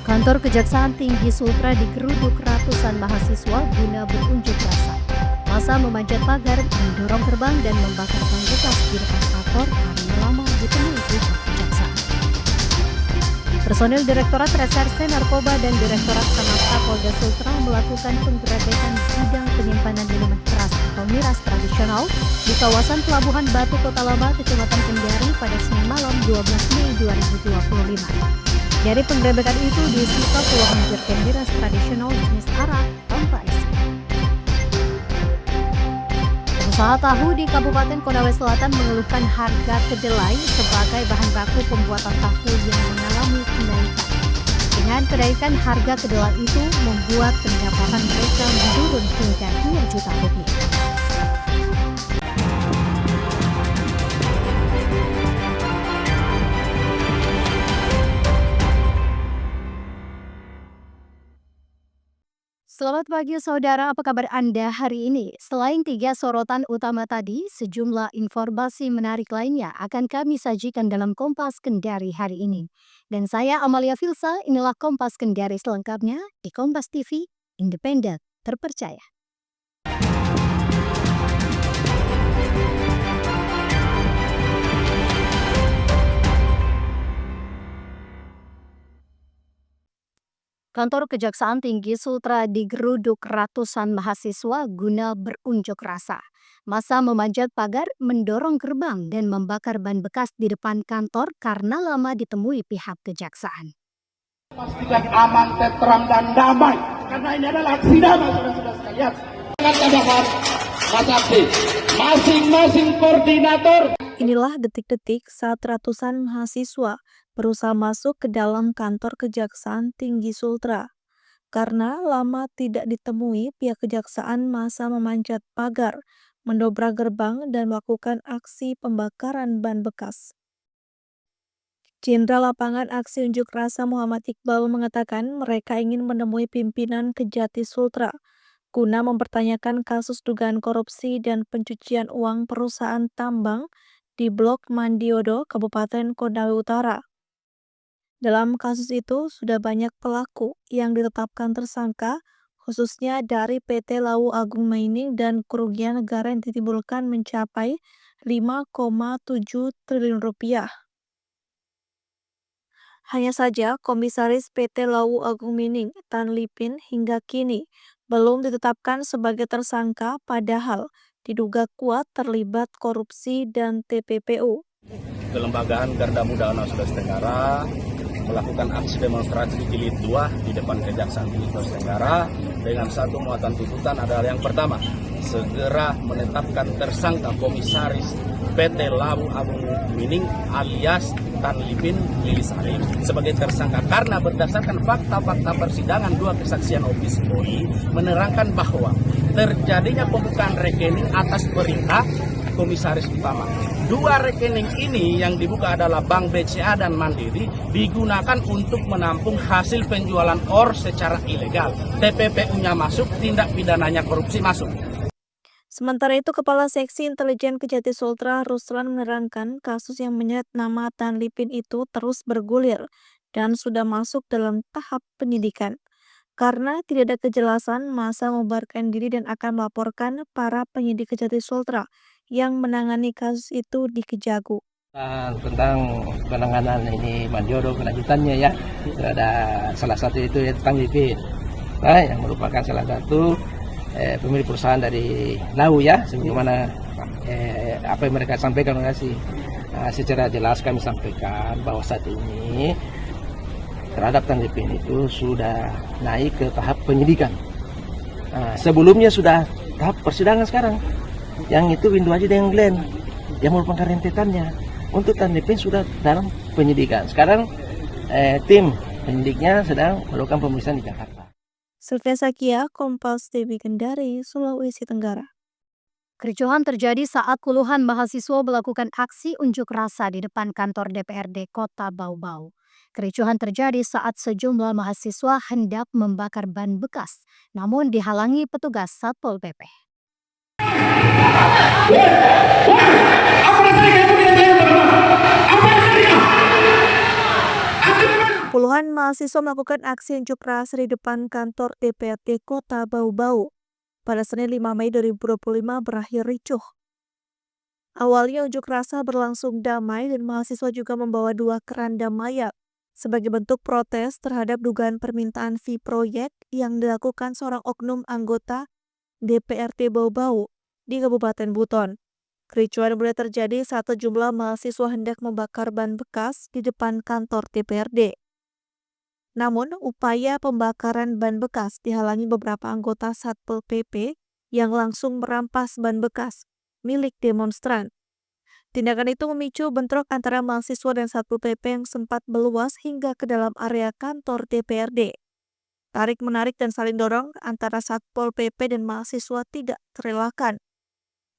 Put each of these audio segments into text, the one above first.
Kantor Kejaksaan Tinggi Sultra digeruduk ratusan mahasiswa guna berunjuk rasa. Massa memanjat pagar, mendorong gerbang dan membakar ban bekas di depan kantor karena lama ditemui pihak kejaksaan. Personil Direktorat Reserse Narkoba dan Direktorat Samapta Polda Sultra melakukan penggerebekan gudang penyimpanan minuman keras atau miras tradisional di kawasan Pelabuhan Batu Kota Lama, Kecamatan Kendari pada Senin malam 12 Mei 2025. Dari penggerebekan itu disita puluhan jerrycan miras tradisional jenis arak tanpa isi. Pengusaha tahu di Kabupaten Konawe Selatan mengeluhkan harga kedelai sebagai bahan baku pembuatan tahu yang mengalami kenaikan. Dengan kenaikan harga kedelai itu membuat pendapatan mereka menurun hingga 2 juta rupiah. Selamat pagi saudara, apa kabar Anda hari ini? Selain 3 sorotan utama tadi, sejumlah informasi menarik lainnya akan kami sajikan dalam Kompas Kendari hari ini. Dan saya Amalia Filsa, inilah Kompas Kendari selengkapnya di Kompas TV, independen, terpercaya. Kantor Kejaksaan Tinggi Sultra digeruduk ratusan mahasiswa guna berunjuk rasa. Massa memanjat pagar, mendorong gerbang, dan membakar ban bekas di depan kantor karena lama ditemui pihak kejaksaan. Pastikan aman, terang, dan damai. Karena ini adalah aksi damai, saudara-saudara sekalian. Dengan tambahan, Mas Abdi, masing-masing koordinator. Inilah detik-detik saat ratusan mahasiswa berusaha masuk ke dalam kantor Kejaksaan Tinggi Sultra. Karena lama tidak ditemui, pihak kejaksaan massa memanjat pagar, mendobrak gerbang, dan melakukan aksi pembakaran ban bekas. Jenderal Lapangan Aksi Unjuk Rasa Muhammad Iqbal mengatakan mereka ingin menemui pimpinan Kejati Sultra guna mempertanyakan kasus dugaan korupsi dan pencucian uang perusahaan tambang di Blok Mandiodo, Kabupaten Konawe Utara. Dalam kasus itu, sudah banyak pelaku yang ditetapkan tersangka, khususnya dari PT Lawu Agung Mining, dan kerugian negara yang ditimbulkan mencapai 5,7 triliun rupiah. Hanya saja, Komisaris PT Lawu Agung Mining, Tan Lipin, hingga kini belum ditetapkan sebagai tersangka, padahal diduga kuat terlibat korupsi dan TPPU. Kelembagaan Garda Muda Sulawesi Tenggara melakukan aksi demonstrasi jilid 2 di depan Kejaksaan Tinggi Sulawesi Tenggara dengan satu muatan tuntutan adalah yang pertama, segera menetapkan tersangka Komisaris PT Lawu Agung Mining alias Tan Lipin Lilis Arif sebagai tersangka karena berdasarkan fakta-fakta persidangan 2 kesaksian Office Boy menerangkan bahwa terjadinya pembukaan rekening atas perintah Komisaris utama. 2 rekening ini yang dibuka adalah Bank BCA dan Mandiri digunakan untuk menampung hasil penjualan OR secara ilegal. TPPU-nya masuk, tindak pidananya korupsi masuk. Sementara itu, Kepala Seksi Intelijen Kejati Sultra Ruslan menerangkan kasus yang menyeret nama Tan Lipin itu terus bergulir dan sudah masuk dalam tahap penyidikan. Karena tidak ada kejelasan, massa membubarkan diri dan akan melaporkan para penyidik Kejati Sultra yang menangani kasus itu di Kejagung. Tentang penanganan ini Mandiodo kelanjutannya ya, ada salah satu itu ya tentang Lipin, yang merupakan salah satu pemilik perusahaan dari Lawu ya, sebagaimana apa yang mereka sampaikan secara jelas kami sampaikan bahwa saat ini terhadap Tan Lipin itu sudah naik ke tahap penyidikan. Sebelumnya sudah tahap persidangan sekarang. Yang itu Windu Aji dengan Glenn yang merupakan rentetannya. Untuk Tan Lipin sudah dalam penyidikan. Sekarang tim penyidiknya sedang melakukan pemeriksaan di Jakarta. Sylvia Sakia, Kompas TV Kendari, Sulawesi Tenggara. Kericuhan terjadi saat puluhan mahasiswa melakukan aksi unjuk rasa di depan kantor DPRD Kota Bau-Bau. Kericuhan terjadi saat sejumlah mahasiswa hendak membakar ban bekas, namun dihalangi petugas Satpol PP. Puluhan mahasiswa melakukan aksi unjuk rasa di depan kantor DPRD Kota Bau-Bau pada Senin 5 Mei 2025 berakhir ricuh. Awalnya unjuk rasa berlangsung damai dan mahasiswa juga membawa 2 keranda mayat sebagai bentuk protes terhadap dugaan permintaan fee proyek yang dilakukan seorang oknum anggota DPRD Bau-Bau di Kabupaten Buton. Kericuan mulai terjadi saat sejumlah mahasiswa hendak membakar ban bekas di depan kantor DPRD. Namun, upaya pembakaran ban bekas dihalangi beberapa anggota Satpol PP yang langsung merampas ban bekas milik demonstran. Tindakan itu memicu bentrok antara mahasiswa dan Satpol PP yang sempat meluas hingga ke dalam area kantor DPRD. Tarik-menarik dan saling dorong antara Satpol PP dan mahasiswa tidak terelakkan.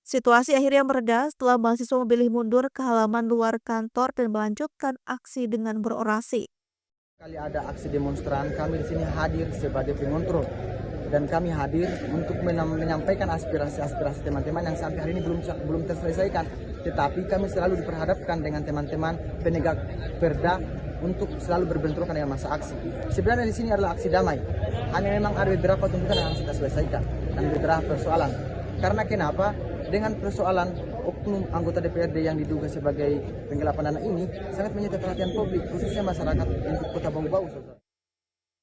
Situasi akhirnya mereda setelah mahasiswa memilih mundur ke halaman luar kantor dan melanjutkan aksi dengan berorasi. Kali ada aksi demonstran, kami di sini hadir sebagai pengontrol dan kami hadir untuk menyampaikan aspirasi teman-teman yang sampai hari ini belum terselesaikan. Tetapi kami selalu diperhadapkan dengan teman-teman penegak perda untuk selalu berbentrokan dengan masa aksi. Sebenarnya di sini adalah aksi damai. Hanya memang ada beberapa tuntutan yang harus kita selesaikan dan beberapa persoalan. Karena kenapa? Dengan persoalan oknum anggota DPRD yang diduga sebagai penggelapan dana ini sangat menyita perhatian publik, khususnya masyarakat untuk Kota Bau-Bau.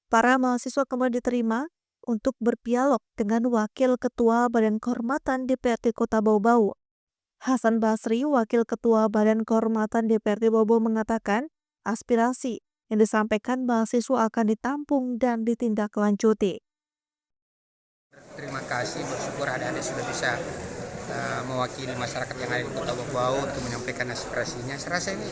Para mahasiswa kemudian diterima untuk berdialog dengan Wakil Ketua Badan Kehormatan DPRD Kota Bau-Bau. Hasan Basri, Wakil Ketua Badan Kehormatan DPRD Bau-Bau mengatakan aspirasi yang disampaikan mahasiswa akan ditampung dan ditindaklanjuti. Terima kasih, bersyukur adik-adik sudah bisa mewakili masyarakat yang ada di Kota Bau-Bau untuk menyampaikan aspirasinya. Saya rasa ini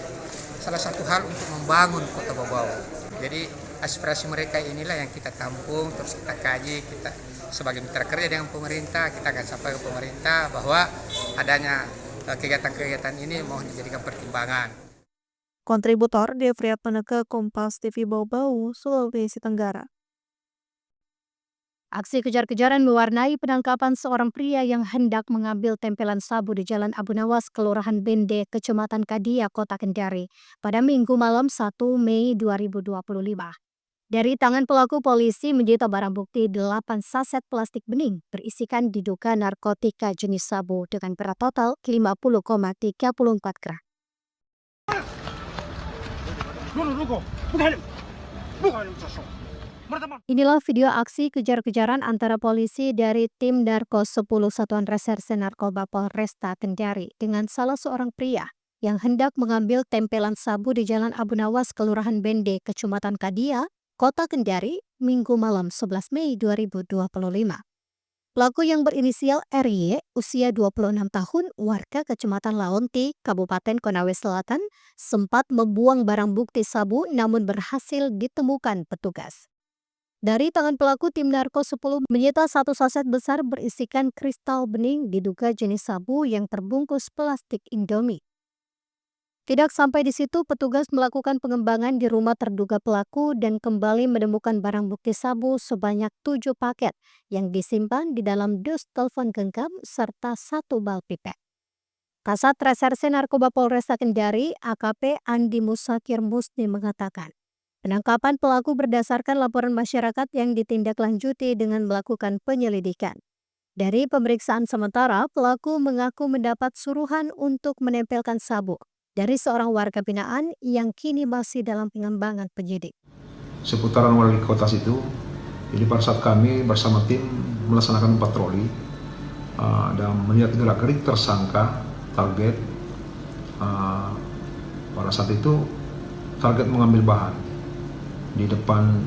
salah satu hal untuk membangun Kota Bau-Bau. Jadi aspirasi mereka inilah yang kita tampung, terus kita kaji, kita sebagai mitra kerja dengan pemerintah, kita akan sampai ke pemerintah bahwa adanya kegiatan-kegiatan ini mohon dijadikan pertimbangan. Kontributor Devriat Meneke, Kompas TV Bau-Bau, Sulawesi Tenggara. Aksi kejar-kejaran mewarnai penangkapan seorang pria yang hendak mengambil tempelan sabu di Jalan Abu Nawas, Kelurahan Bende, Kecamatan Kadia, Kota Kendari, pada Minggu malam 1 Mei 2025. Dari tangan pelaku, polisi menyita barang bukti 8 saset plastik bening berisikan diduga narkotika jenis sabu dengan berat total 50,34 gram. Inilah video aksi kejar-kejaran antara polisi dari tim Narkos 10 Satuan Reserse Narkoba Polresta Kendari dengan salah seorang pria yang hendak mengambil tempelan sabu di Jalan Abu Nawas, Kelurahan Bende, Kecamatan Kadia, Kota Kendari, Minggu malam 11 Mei 2025. Pelaku yang berinisial RY, usia 26 tahun, warga Kecamatan Laonti, Kabupaten Konawe Selatan, sempat membuang barang bukti sabu namun berhasil ditemukan petugas. Dari tangan pelaku, tim Narkos 10 menyita 1 saset besar berisikan kristal bening diduga jenis sabu yang terbungkus plastik Indomie. Tidak sampai di situ, petugas melakukan pengembangan di rumah terduga pelaku dan kembali menemukan barang bukti sabu sebanyak 7 paket yang disimpan di dalam dus telepon genggam serta 1 bal pipet. Kasat Reserse Narkoba Polresta Kendari, AKP Andi Musakir Musni mengatakan, penangkapan pelaku berdasarkan laporan masyarakat yang ditindaklanjuti dengan melakukan penyelidikan. Dari pemeriksaan sementara, pelaku mengaku mendapat suruhan untuk menempelkan sabu dari seorang warga binaan yang kini masih dalam pengembangan penyidik. Seputaran wali kota situ, jadi pada saat kami bersama tim melaksanakan patroli dan melihat gerak-gerik tersangka, target, pada saat itu target mengambil bahan di depan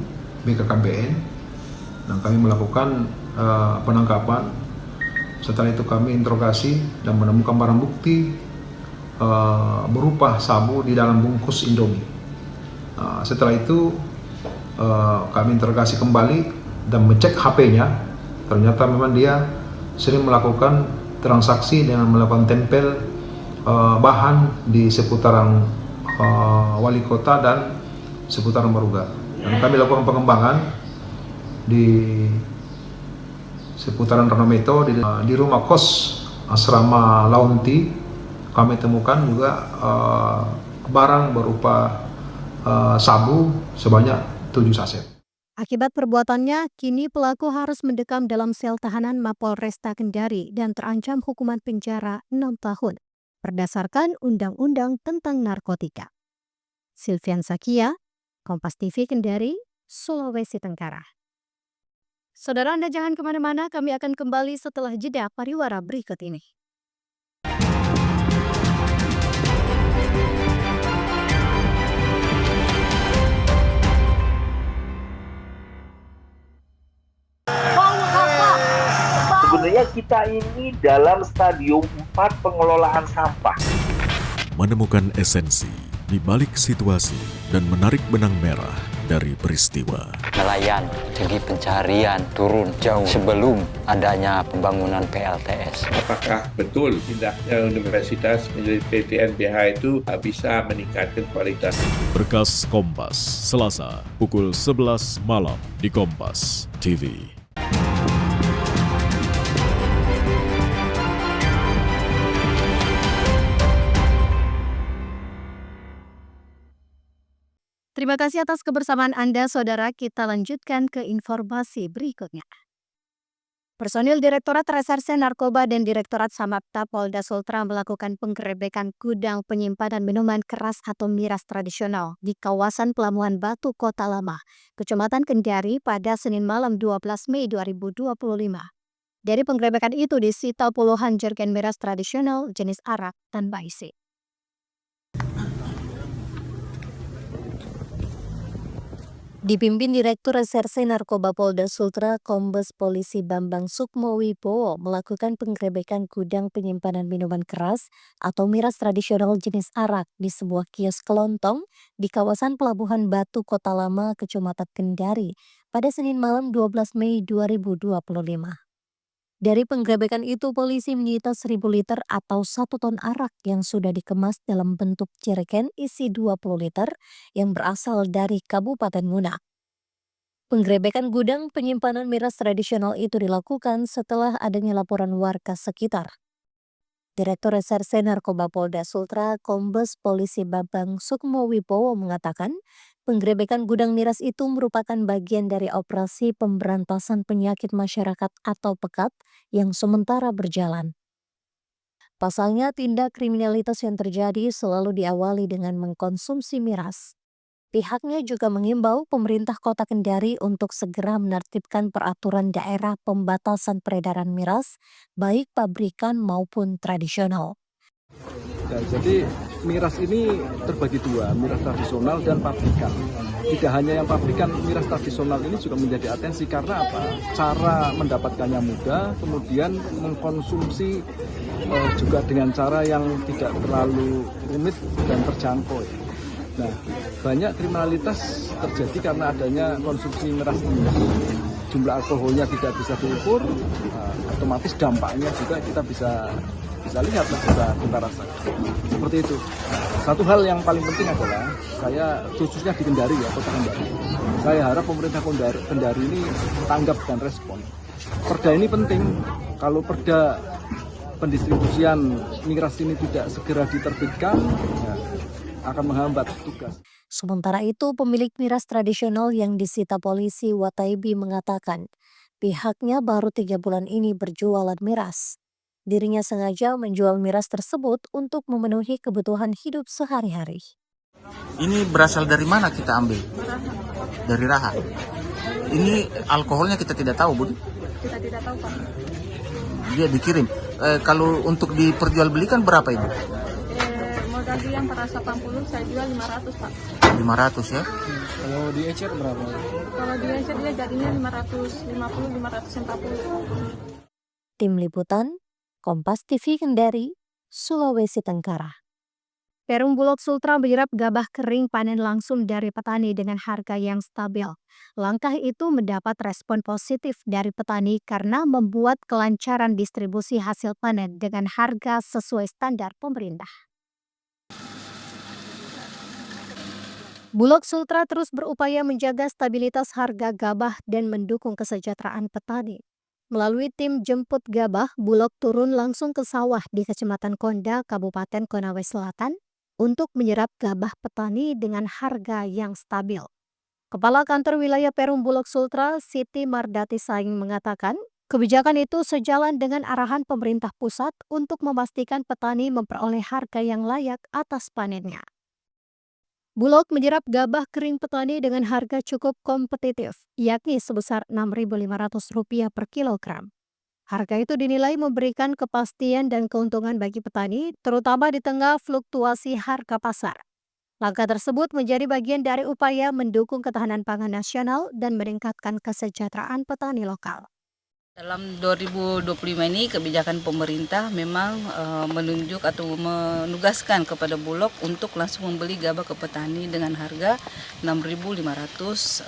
BKKBN dan kami melakukan penangkapan. Setelah itu kami interogasi dan menemukan barang bukti berupa sabu di dalam bungkus Indomie. Setelah itu kami interogasi kembali dan mengecek HP-nya. Ternyata memang dia sering melakukan transaksi dengan melakukan tempel bahan di seputaran wali kota dan seputaran Maruga. Dan kami lakukan pengembangan di seputaran Ranometo di rumah kos asrama Laonti. Kami temukan juga barang berupa sabu sebanyak 7 saset. Akibat perbuatannya, kini pelaku harus mendekam dalam sel tahanan Mapolresta Kendari dan terancam hukuman penjara 6 tahun berdasarkan Undang-Undang tentang Narkotika. Silvian Sakia, Kompas TV Kendari, Sulawesi Tenggara. Saudara, Anda jangan kemana-mana, kami akan kembali setelah jeda pariwara berikut ini. Sebenarnya kita ini dalam stadium 4 pengelolaan sampah. Menemukan esensi di balik situasi dan menarik benang merah dari peristiwa. Nelayan, segi pencarian turun jauh sebelum adanya pembangunan PLTS. Apakah betul tindaknya universitas menjadi PTNBH itu bisa meningkatkan kualitas? Berkas Kompas, Selasa, pukul 11 malam di Kompas TV. Terima kasih atas kebersamaan Anda, Saudara. Kita lanjutkan ke informasi berikutnya. Personil Direktorat Reserse Narkoba dan Direktorat Samapta Polda Sultra melakukan penggerebekan gudang penyimpanan minuman keras atau miras tradisional di kawasan Pelabuhan Batu, Kota Lama, Kecamatan Kendari pada Senin malam 12 Mei 2025. Dari penggerebekan itu disita puluhan jerigen miras tradisional jenis arak tanpa isi. Dipimpin Direktur Reserse Narkoba Polda Sultra, Kombes Polisi Bambang Sukmowibowo melakukan penggerebekan gudang penyimpanan minuman keras atau miras tradisional jenis arak di sebuah kios kelontong di kawasan Pelabuhan Batu, Kota Lama, Kecamatan Kendari pada Senin malam 12 Mei 2025. Dari penggerebekan itu, polisi menyita 1.000 liter atau 1 ton arak yang sudah dikemas dalam bentuk jerigen isi 20 liter yang berasal dari Kabupaten Muna. Penggerebekan gudang penyimpanan miras tradisional itu dilakukan setelah adanya laporan warga sekitar. Direktur Reserse Narkoba Polda Sultra, Kombes Polisi Bambang Sukmowibowo mengatakan, penggerebekan gudang miras itu merupakan bagian dari operasi pemberantasan penyakit masyarakat atau PEKAT yang sementara berjalan. Pasalnya, tindak kriminalitas yang terjadi selalu diawali dengan mengkonsumsi miras. Pihaknya juga mengimbau pemerintah Kota Kendari untuk segera menertibkan peraturan daerah pembatasan peredaran miras, baik pabrikan maupun tradisional. Ya, jadi miras ini terbagi dua, miras tradisional dan pabrikan. Tidak hanya yang pabrikan, miras tradisional ini juga menjadi atensi karena apa? Cara mendapatkannya mudah, kemudian mengkonsumsi juga dengan cara yang tidak terlalu rumit dan terjangkau. Nah, banyak kriminalitas terjadi karena adanya konsumsi miras tinggi. Jumlah alkoholnya tidak bisa diukur, otomatis dampaknya juga kita bisa lihat, kita rasakan. Seperti itu. Satu hal yang paling penting adalah, saya khususnya di Kendari ya, Kota Kendari. Saya harap pemerintah Kendari ini tanggap dan respon. Perda ini penting. Kalau perda pendistribusian miras ini tidak segera diterbitkan, ya, akan menghambat tugas. Sementara itu, pemilik miras tradisional yang disita polisi Wataibi mengatakan pihaknya baru 3 bulan ini berjualan miras. Dirinya sengaja menjual miras tersebut untuk memenuhi kebutuhan hidup sehari-hari. Ini berasal dari mana kita ambil? Dari Raha. Ini alkoholnya kita tidak tahu, Bun? Kita tidak tahu, Pak. Dia dikirim. Kalau untuk diperjualbelikan berapa, Ibu? Modal dia 480, saya jual 500, Pak. 500 ya? Kalau di ecer berapa? Kalau di ecer dia jadinya 550, 540. Tim Liputan, Kompas TV Kendari, Sulawesi Tenggara. Perum Bulog Sultra menyerap gabah kering panen langsung dari petani dengan harga yang stabil. Langkah itu mendapat respon positif dari petani karena membuat kelancaran distribusi hasil panen dengan harga sesuai standar pemerintah. Bulog Sultra terus berupaya menjaga stabilitas harga gabah dan mendukung kesejahteraan petani. Melalui tim jemput gabah, Bulog turun langsung ke sawah di Kecamatan Konda, Kabupaten Konawe Selatan, untuk menyerap gabah petani dengan harga yang stabil. Kepala Kantor Wilayah Perum Bulog Sultra, Siti Mardati Saing mengatakan, kebijakan itu sejalan dengan arahan pemerintah pusat untuk memastikan petani memperoleh harga yang layak atas panennya. Bulog menyerap gabah kering petani dengan harga cukup kompetitif, yakni sebesar Rp6.500 per kilogram. Harga itu dinilai memberikan kepastian dan keuntungan bagi petani, terutama di tengah fluktuasi harga pasar. Langkah tersebut menjadi bagian dari upaya mendukung ketahanan pangan nasional dan meningkatkan kesejahteraan petani lokal. Dalam 2025 ini kebijakan pemerintah memang menunjuk atau menugaskan kepada Bulog untuk langsung membeli gabah ke petani dengan harga 6.500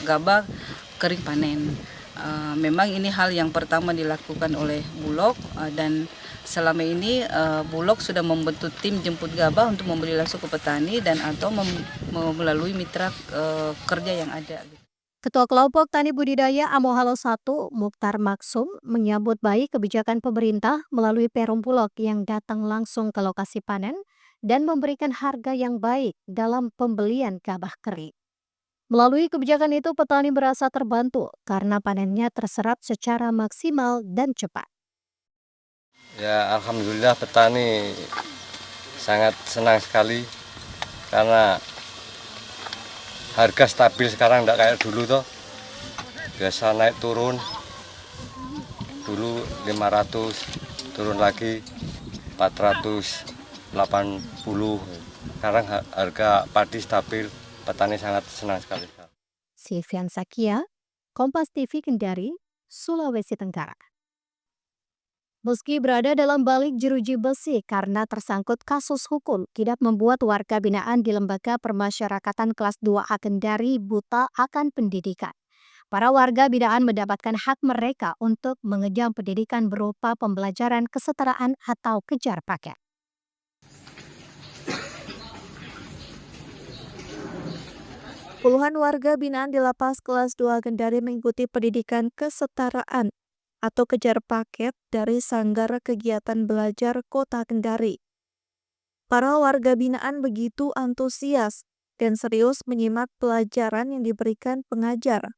gabah kering panen. Memang ini hal yang pertama dilakukan oleh Bulog dan selama ini Bulog sudah membentuk tim jemput gabah untuk membeli langsung ke petani dan atau melalui mitra kerja yang ada. Ketua Kelompok Tani Budidaya Amohalo 1, Mukhtar Maksum, menyambut baik kebijakan pemerintah melalui Perum Bulog yang datang langsung ke lokasi panen dan memberikan harga yang baik dalam pembelian gabah kering. Melalui kebijakan itu, petani merasa terbantu karena panennya terserap secara maksimal dan cepat. Ya, alhamdulillah petani sangat senang sekali karena harga stabil sekarang, tidak kayak dulu toh. Biasa naik turun, dulu 500, turun lagi 480. Sekarang harga padi stabil, petani sangat senang sekali. Silvian Sakia, Kompas TV Kendari, Sulawesi Tenggara. Meski berada dalam balik jeruji besi karena tersangkut kasus hukum, tidak membuat warga binaan di Lembaga Permasyarakatan Kelas 2A Kendari buta akan pendidikan. Para warga binaan mendapatkan hak mereka untuk mengenyam pendidikan berupa pembelajaran kesetaraan atau kejar paket. Puluhan warga binaan di Lapas Kelas 2 Kendari mengikuti pendidikan kesetaraan atau kejar paket dari Sanggar Kegiatan Belajar Kota Kendari. Para warga binaan begitu antusias dan serius menyimak pelajaran yang diberikan pengajar.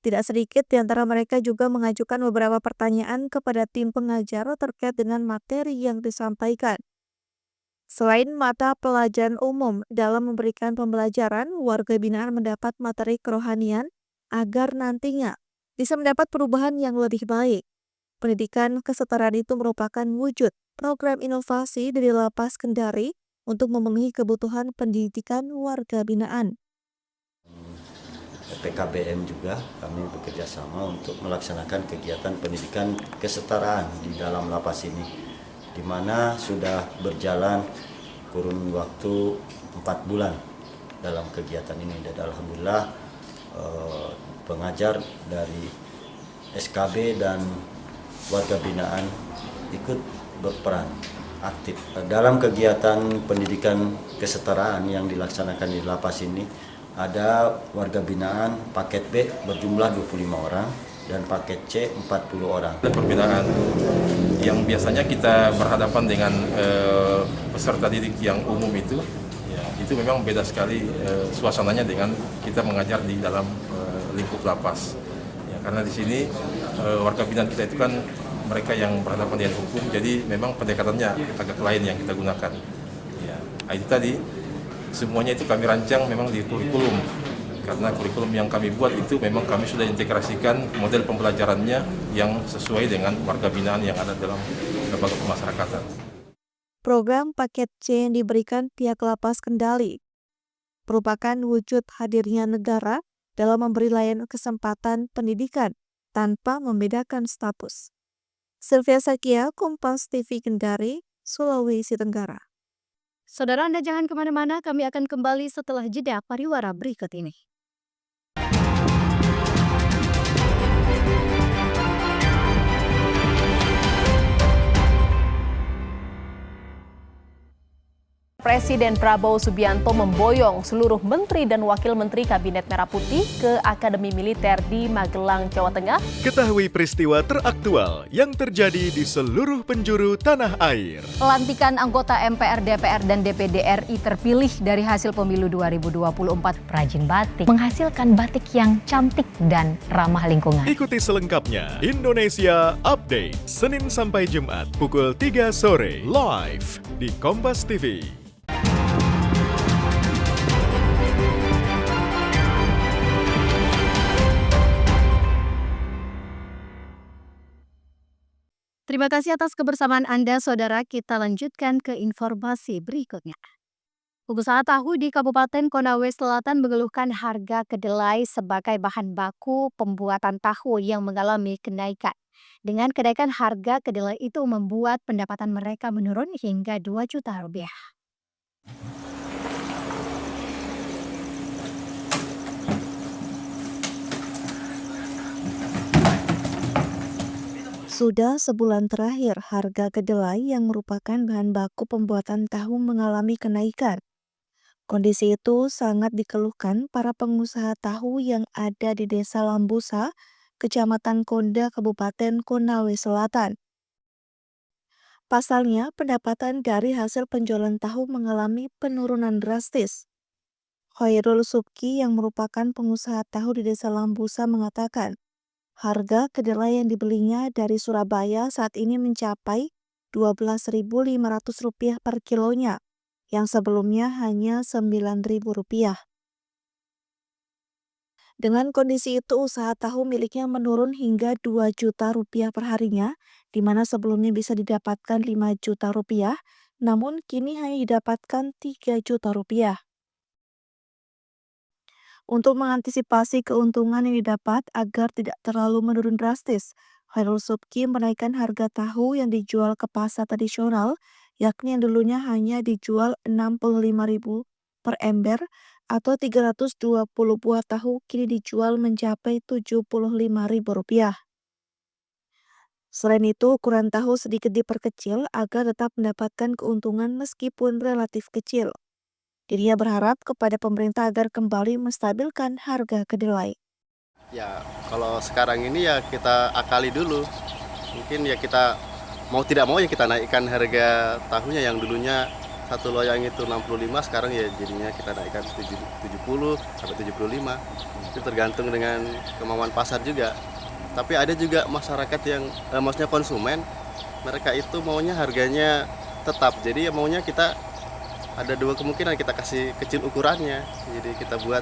Tidak sedikit di antara mereka juga mengajukan beberapa pertanyaan kepada tim pengajar terkait dengan materi yang disampaikan. Selain mata pelajaran umum, dalam memberikan pembelajaran, warga binaan mendapat materi kerohanian agar nantinya bisa mendapat perubahan yang lebih baik. Pendidikan kesetaraan itu merupakan wujud program inovasi dari Lapas Kendari untuk memenuhi kebutuhan pendidikan warga binaan. PKBM juga kami bekerja sama untuk melaksanakan kegiatan pendidikan kesetaraan di dalam lapas ini, di mana sudah berjalan kurun waktu 4 bulan dalam kegiatan ini. Dan alhamdulillah pengajar dari SKB dan warga binaan ikut berperan aktif dalam kegiatan pendidikan kesetaraan yang dilaksanakan di lapas ini. Ada warga binaan paket B berjumlah 25 orang dan paket C 40 orang. Perbedaan yang biasanya kita berhadapan dengan peserta didik yang umum itu memang beda sekali suasananya dengan kita mengajar di dalam lingkup lapas. Ya, karena di sini warga binaan kita itu kan mereka yang berhadapan dengan hukum, jadi memang pendekatannya agak lain yang kita gunakan. Ya, itu tadi semuanya itu kami rancang memang di kurikulum, karena kurikulum yang kami buat itu memang kami sudah integrasikan model pembelajarannya yang sesuai dengan warga binaan yang ada dalam lembaga pemasyarakatan. Program paket C yang diberikan pihak Lapas Kendari merupakan wujud hadirnya negara dalam memberi layanan kesempatan pendidikan tanpa membedakan status. Silvia Sakia, Kompas TV Kendari, Sulawesi Tenggara. Saudara, Anda jangan kemana-mana, kami akan kembali setelah jeda pariwara berikut ini. Presiden Prabowo Subianto memboyong seluruh menteri dan wakil menteri Kabinet Merah Putih ke Akademi Militer di Magelang, Jawa Tengah. Ketahui peristiwa teraktual yang terjadi di seluruh penjuru tanah air. Pelantikan anggota MPR, DPR, dan DPD RI terpilih dari hasil pemilu 2024. Perajin batik menghasilkan batik yang cantik dan ramah lingkungan. Ikuti selengkapnya Indonesia Update, Senin sampai Jumat pukul 3 sore, live di Kompas TV. Terima kasih atas kebersamaan Anda, Saudara. Kita lanjutkan ke informasi berikutnya. Pengusaha tahu di Kabupaten Konawe Selatan mengeluhkan harga kedelai sebagai bahan baku pembuatan tahu yang mengalami kenaikan. Dengan kenaikan harga kedelai itu membuat pendapatan mereka menurun hingga 2 juta rupiah. Sudah sebulan terakhir, harga kedelai yang merupakan bahan baku pembuatan tahu mengalami kenaikan. Kondisi itu sangat dikeluhkan para pengusaha tahu yang ada di Desa Lambusa, Kecamatan Konda, Kabupaten Konawe Selatan. Pasalnya, pendapatan dari hasil penjualan tahu mengalami penurunan drastis. Khairul Subki yang merupakan pengusaha tahu di Desa Lambusa mengatakan, harga kedelai yang dibelinya dari Surabaya saat ini mencapai Rp12.500 per kilonya, yang sebelumnya hanya Rp9.000. Dengan kondisi itu, usaha tahu miliknya menurun hingga 2 juta rupiah per harinya, di mana sebelumnya bisa didapatkan 5 juta rupiah, namun kini hanya didapatkan 3 juta rupiah. Untuk mengantisipasi keuntungan yang didapat agar tidak terlalu menurun drastis, Khairul Subki menaikkan harga tahu yang dijual ke pasar tradisional, yakni yang dulunya hanya dijual Rp65.000 per ember atau 320 buah tahu kini dijual mencapai Rp75.000. Selain itu, ukuran tahu sedikit diperkecil agar tetap mendapatkan keuntungan meskipun relatif kecil. Dirinya berharap kepada pemerintah agar kembali menstabilkan harga kedelai. Ya, kalau sekarang ini ya kita akali dulu. Mungkin ya kita mau tidak mau ya kita naikkan harga tahunya yang dulunya satu loyang itu 65, sekarang ya jadinya kita naikkan 70 sampai 75. Itu tergantung dengan kemauan pasar juga. Tapi ada juga masyarakat yang maksudnya konsumen, mereka itu maunya harganya tetap. Jadi ya maunya kita ada dua kemungkinan, kita kasih kecil ukurannya. Jadi kita buat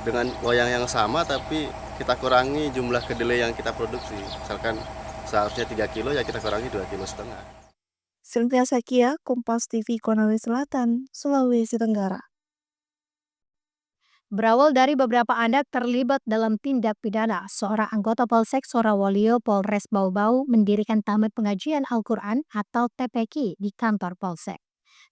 dengan loyang yang sama tapi kita kurangi jumlah kedelai yang kita produksi. Misalkan seharusnya 3 kilo ya kita kurangi 2,5 kilo. Cynthia Sakia, Kompas TV Konawe Selatan, Sulawesi Tenggara. Berawal dari beberapa anak terlibat dalam tindak pidana, seorang anggota Polsek Sorawolio Polres Bau-Bau mendirikan Taman Pengajian Al-Quran atau TPQ di kantor Polsek.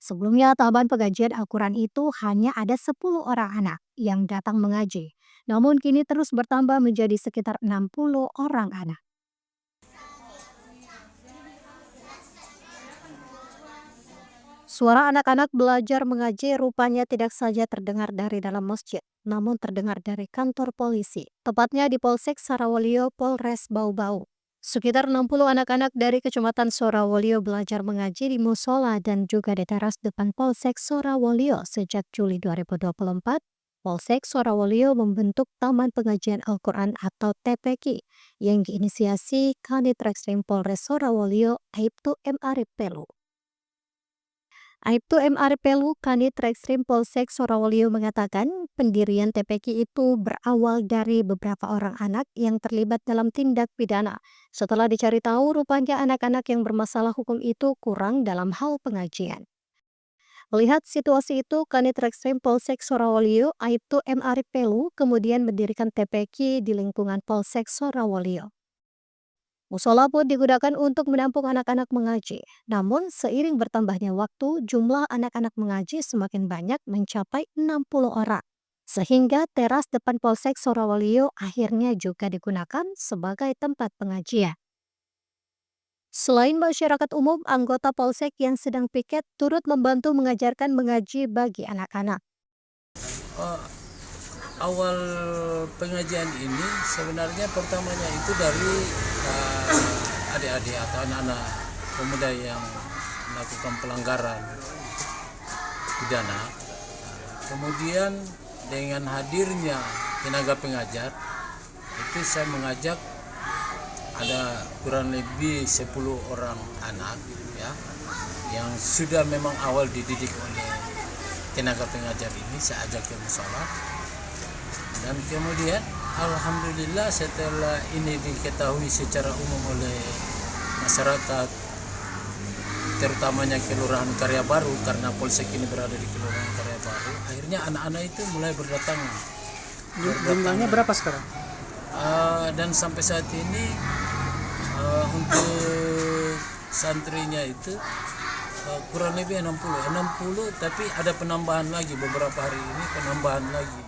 Sebelumnya, taman pengajian Al-Quran itu hanya ada 10 orang anak yang datang mengaji. Namun kini terus bertambah menjadi sekitar 60 orang anak. Suara anak-anak belajar mengaji rupanya tidak saja terdengar dari dalam masjid, namun terdengar dari kantor polisi, tepatnya di Polsek Sorawolio Polres Bau-Bau. Sekitar 60 anak-anak dari Kecamatan Sorawolio belajar mengaji di musola dan juga di teras depan Polsek Sorawolio sejak Juli 2024. Polsek Sorawolio membentuk Taman Pengajian Al-Quran atau TPQ yang diinisiasi Kanit Reskrim Polres Sorawolio Aibtu M. Arif Pelu. Aibtu M. Arif Pelu, Kanit Reskrim Polsek Sorawolio mengatakan pendirian TPQ itu berawal dari beberapa orang anak yang terlibat dalam tindak pidana. Setelah dicari tahu, rupanya anak-anak yang bermasalah hukum itu kurang dalam hal pengajian. Melihat situasi itu, Kanit Reskrim Polsek Sorawolio, Aibtu M. Arif Pelu, kemudian mendirikan TPQ di lingkungan Polsek Sorawolio. Musola pun digunakan untuk menampung anak-anak mengaji. Namun seiring bertambahnya waktu, jumlah anak-anak mengaji semakin banyak mencapai 60 orang. Sehingga teras depan Polsek Sorawolio akhirnya juga digunakan sebagai tempat pengajian. Selain masyarakat umum, anggota Polsek yang sedang piket turut membantu mengajarkan mengaji bagi anak-anak. Awal pengajian ini sebenarnya pertamanya itu dari adik-adik atau anak-anak pemuda yang melakukan pelanggaran pidana. Kemudian dengan hadirnya tenaga pengajar, itu saya mengajak ada kurang lebih 10 orang anak ya yang sudah memang awal dididik oleh tenaga pengajar ini. Saya ajak ke musola, dan kemudian alhamdulillah setelah ini diketahui secara umum oleh masyarakat, terutamanya Kelurahan Karya Baru, karena Polsek ini berada di Kelurahan Karya Baru, akhirnya anak-anak itu mulai berdatangan. Jumlahnya berapa sekarang? Dan sampai saat ini untuk santrinya itu kurang lebih 60, tapi ada penambahan lagi beberapa hari ini, penambahan lagi.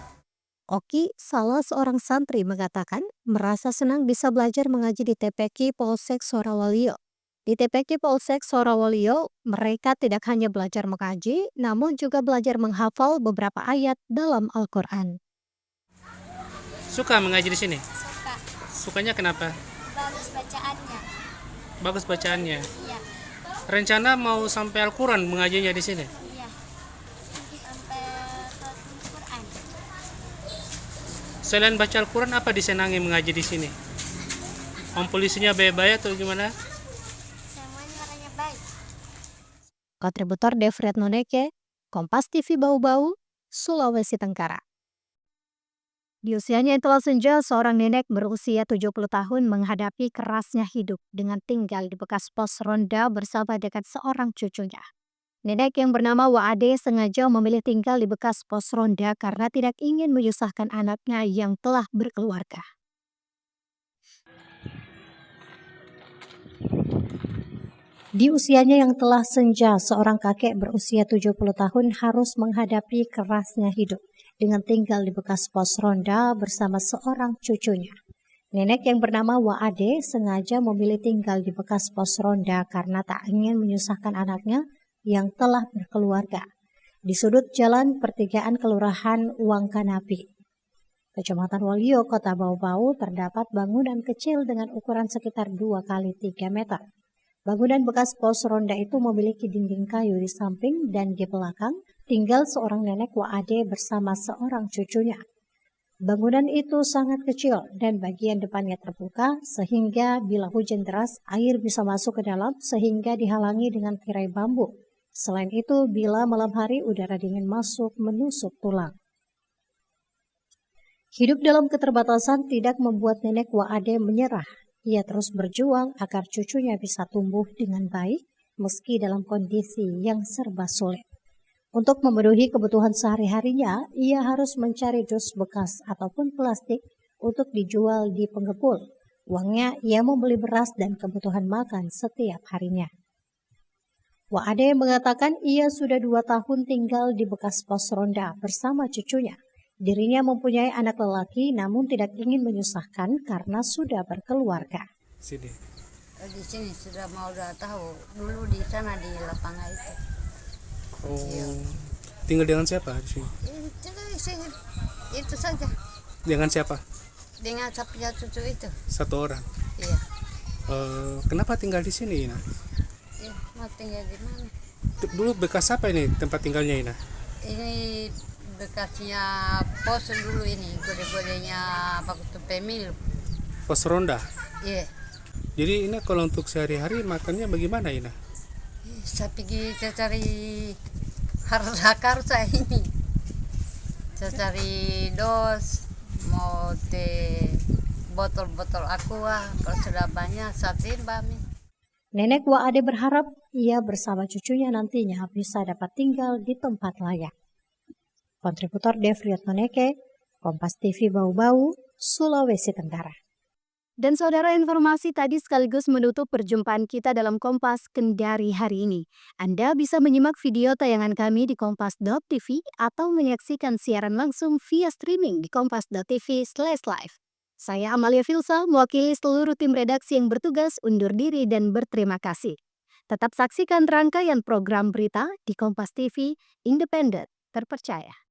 Oki, salah seorang santri, mengatakan merasa senang bisa belajar mengaji di TPQ Polsek Sorowalio. Di TPQ Polsek Sorowalio, mereka tidak hanya belajar mengaji, namun juga belajar menghafal beberapa ayat dalam Al-Quran. Suka mengaji di sini? Sukanya kenapa? Bagus bacaannya. Bagus bacaannya. Iya. Rencana mau sampai Al-Quran mengajinya di sini? Iya. Sampai ke Quran. Selain baca Al-Quran, apa disenangi mengaji di sini? Komposisinya baik-baik atau gimana? Semuanya orangnya baik. Kontributor Devret Noneke, Kompas TV Bau-Bau, Sulawesi Tenggara. Di usianya yang telah senja, seorang nenek berusia 70 tahun menghadapi kerasnya hidup dengan tinggal di bekas pos ronda bersama dengan seorang cucunya. Nenek yang bernama Waade sengaja memilih tinggal di bekas pos ronda karena tidak ingin menyusahkan anaknya yang telah berkeluarga. Di usianya yang telah senja, seorang kakek berusia 70 tahun harus menghadapi kerasnya hidup dengan tinggal di bekas pos ronda bersama seorang cucunya. Nenek yang bernama Waade sengaja memilih tinggal di bekas pos ronda karena tak ingin menyusahkan anaknya yang telah berkeluarga. Di sudut jalan pertigaan Kelurahan Wangkanapi, Kecamatan Walio, Kota Bau-Bau, terdapat bangunan kecil dengan ukuran sekitar 2 kali 3 meter. Bangunan bekas pos ronda itu memiliki dinding kayu di samping dan di belakang tinggal seorang nenek Waade bersama seorang cucunya. Bangunan itu sangat kecil dan bagian depannya terbuka sehingga bila hujan deras air bisa masuk ke dalam sehingga dihalangi dengan tirai bambu. Selain itu, bila malam hari udara dingin masuk menusuk tulang. Hidup dalam keterbatasan tidak membuat nenek Waade menyerah. Ia terus berjuang agar cucunya bisa tumbuh dengan baik meski dalam kondisi yang serba sulit. Untuk memenuhi kebutuhan sehari-harinya, ia harus mencari dus bekas ataupun plastik untuk dijual di pengepul. Uangnya ia membeli beras dan kebutuhan makan setiap harinya. Waade mengatakan ia sudah 2 tahun tinggal di bekas pos ronda bersama cucunya. Dirinya mempunyai anak lelaki namun tidak ingin menyusahkan karena sudah berkeluarga. Sini. Di sini sudah mau 2 tahun. Dulu di sana di lapangan itu. Oh, tinggal dengan siapa di sini? Itu saja. Dengan siapa? Dengan sapinya cucu itu. 1 orang. Iya. Kenapa tinggal di sini, Ina? Mau tinggal di mana? Dulu bekas apa ini tempat tinggalnya, Ina? Ini bekasnya pos dulu ini, gode-godenya waktu pemilu. Pos ronda? Iya. Jadi Ina kalau untuk sehari-hari makannya bagaimana, Ina? Saya pergi cari harta ini. Saya cari dos, mau teh, botol-botol aqua, kalau sudah banyak saya timbang. Nenek Waade berharap ia bersama cucunya nantinya bisa dapat tinggal di tempat layak. Kontributor Devriat Noneke, Kompas TV Bau-Bau, Sulawesi Tenggara. Dan saudara, informasi tadi sekaligus menutup perjumpaan kita dalam Kompas Kendari hari ini. Anda bisa menyimak video tayangan kami di kompas.tv atau menyaksikan siaran langsung via streaming di kompas.tv/live. Saya Amalia Filsa, mewakili seluruh tim redaksi yang bertugas undur diri dan berterima kasih. Tetap saksikan rangkaian program berita di Kompas TV, independen, terpercaya.